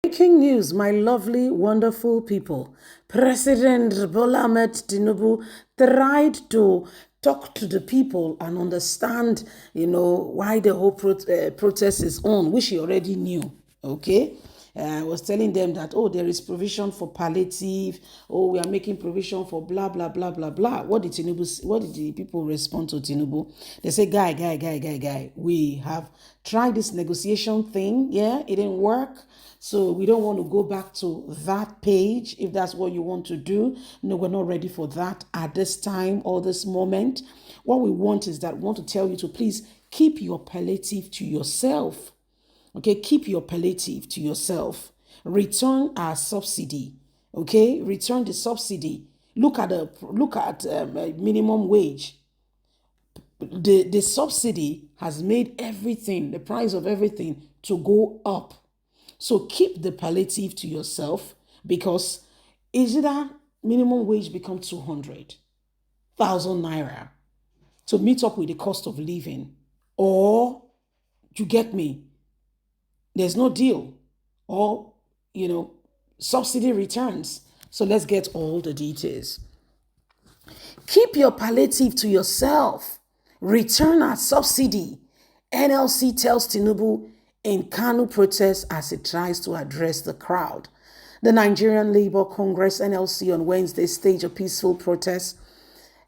Breaking news, my lovely, wonderful people. President Bola Ahmed Tinubu tried to talk to the people and understand, why the whole protest is on, which he already knew. Okay. I was telling them that, oh, there is provision for palliative. Oh, we are making provision for blah, blah, blah, blah, blah. What did the people respond to Tinubu? They say, guy, we have tried this negotiation thing. Yeah, it didn't work. So we don't want to go back to that page if that's what you want to do. No, we're not ready for that at this time or this moment. What we want is that we want to tell you to please keep your palliative to yourself. Okay, keep your palliative to yourself. Return our subsidy. Okay, return the subsidy. Look at minimum wage. The subsidy has made everything, the price of everything, to go up. So keep the palliative to yourself, because is it that minimum wage become 200,000 naira to meet up with the cost of living, or you get me? There's no deal, or subsidy returns. So let's get all the details. Keep your palliative to yourself. Return our subsidy. NLC tells Tinubu in Kano protest as it tries to address the crowd. The Nigerian Labour Congress (NLC) on Wednesday staged a peaceful protest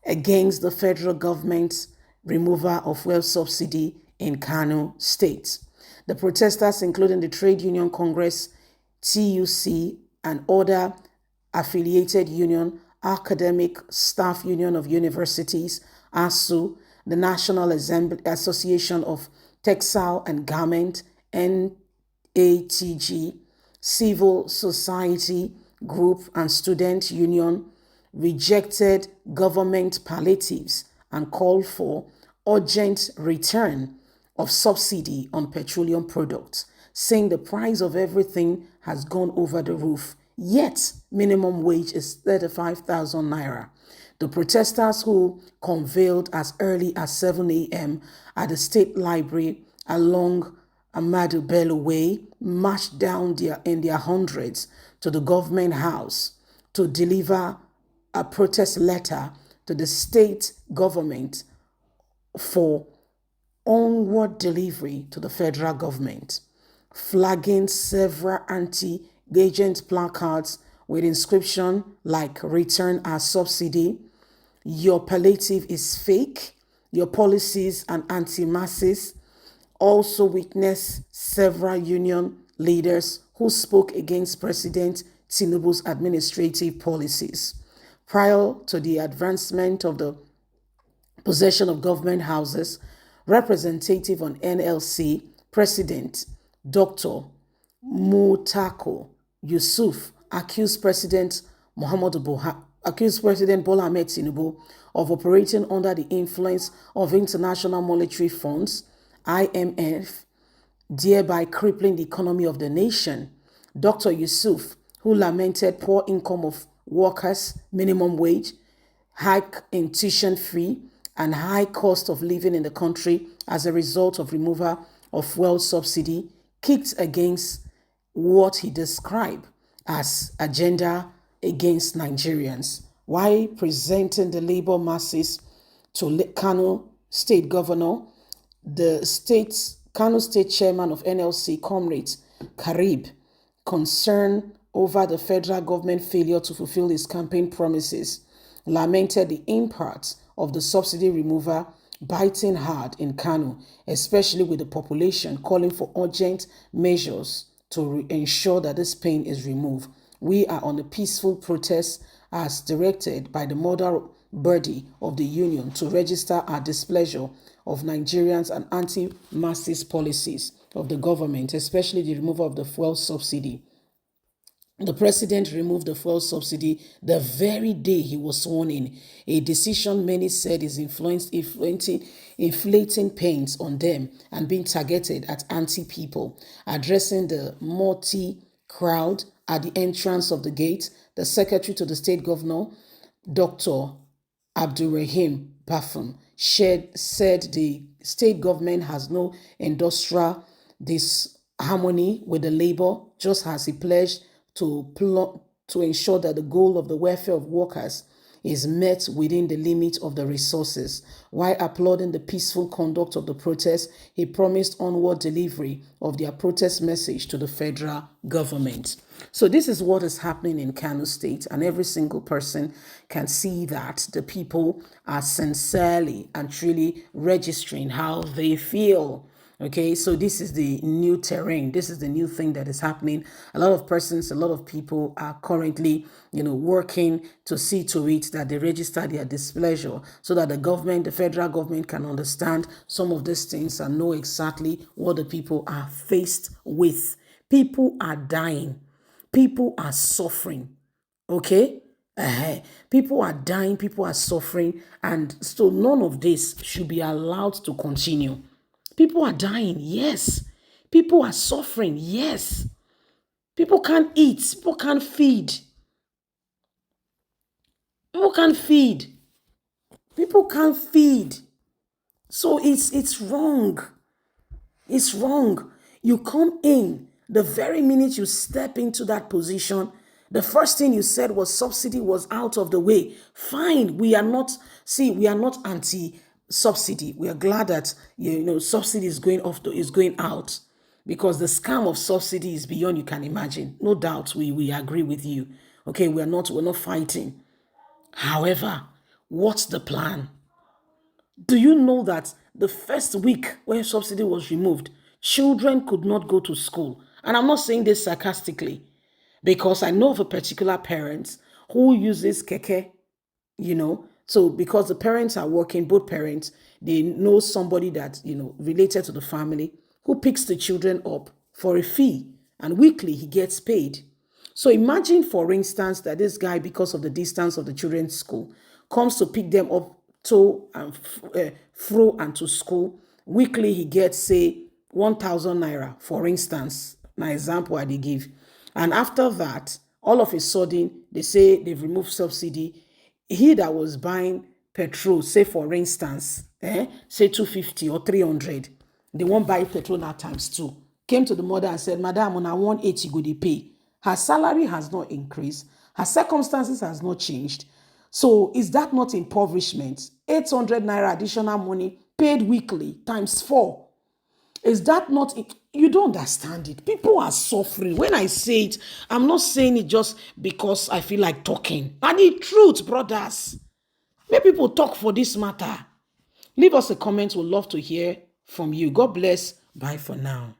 against the federal government's removal of fuel subsidy in Kano State. The protesters, including the Trade Union Congress, TUC, and other affiliated union, Academic Staff Union of Universities, ASU, the National Association of Textile and Garment, NATG, Civil Society Group, and Student Union, rejected government palliatives and called for urgent return of subsidy on petroleum products, saying the price of everything has gone over the roof. Yet, minimum wage is 35,000 naira. The protesters, who convened as early as 7 a.m. at the State Library along Ahmadu Bello Way, marched down in their hundreds to the government house to deliver a protest letter to the state government for onward delivery to the federal government, flagging several anti-agent placards with inscription like "Return our subsidy," "Your palliative is fake," "Your policies and anti-masses." Also witnessed several union leaders who spoke against President Tinubu's administrative policies. Prior to the advancement of the possession of government houses, representative on NLC President Dr. Mutako Yusuf accused President Bola Ahmed Tinubu of operating under the influence of international monetary funds, IMF, thereby crippling the economy of the nation. Dr. Yusuf, who lamented poor income of workers, minimum wage, hike in tuition fee, and high cost of living in the country as a result of removal of fuel subsidy, kicked against what he described as agenda against Nigerians, while presenting the labor masses to Kano State Governor. The Kano State Chairman of NLC, Comrade Karib, concerned over the federal government failure to fulfill his campaign promises, lamented the impact of the subsidy removal biting hard in Kano, especially with the population calling for urgent measures to ensure that this pain is removed. We are on a peaceful protest as directed by the mother body of the union to register our displeasure of Nigerians and anti-masses policies of the government, especially the removal of the fuel subsidy. The president removed the fuel subsidy the very day he was sworn in, a decision many said is inflating pains on them and being targeted at anti-people. Addressing the multi-crowd at the entrance of the gate, the secretary to the state governor, Dr. Abdulrahim Bafum, said the state government has no industrial harmony with the labor, just as he pledged to ensure that the goal of the welfare of workers is met within the limit of the resources. While applauding the peaceful conduct of the protest, he promised onward delivery of their protest message to the federal government. So this is what is happening in Kano State, and every single person can see that the people are sincerely and truly registering how they feel. Okay, so this is the new terrain. This is the new thing that is happening. A lot of persons, a lot of people are currently, working to see to it that they register their displeasure so that the government, the federal government, can understand some of these things and know exactly what the people are faced with. People are dying. People are suffering. Okay? People are dying, people are suffering, and so none of this should be allowed to continue. People are dying, yes. People are suffering, yes. People can't eat, people can't feed. People can't feed. People can't feed. So it's wrong. It's wrong. You come in, the very minute you step into that position, the first thing you said was subsidy was out of the way. Fine, we are not, we are not anti-subsidy. We are glad that, subsidy is is going out, because the scam of subsidy is beyond you can imagine. No doubt, we agree with you. Okay, we're not fighting. However, what's the plan? Do you know that the first week when subsidy was removed, children could not go to school? And I'm not saying this sarcastically, because I know of a particular parent who uses keke, So because the parents are working, both parents, they know somebody that, related to the family who picks the children up for a fee, and weekly he gets paid. So imagine, for instance, that this guy, because of the distance of the children's school, comes to pick them up to and fro and to school. Weekly, he gets, say, 1,000 naira, for instance. An example I did give. And after that, all of a sudden, they say they've removed subsidy. He that was buying petrol, say for instance, say 250 or 300, they won't buy petrol now times two. Came to the mother and said, Madam, on a 180 go they pay. Her salary has not increased. Her circumstances has not changed. So is that not impoverishment? 800 naira additional money paid weekly times 4. Is that not, you don't understand it. People are suffering. When I say it, I'm not saying it just because I feel like talking. And the truth, brothers. Make people talk for this matter. Leave us a comment. We'd love to hear from you. God bless. Bye for now.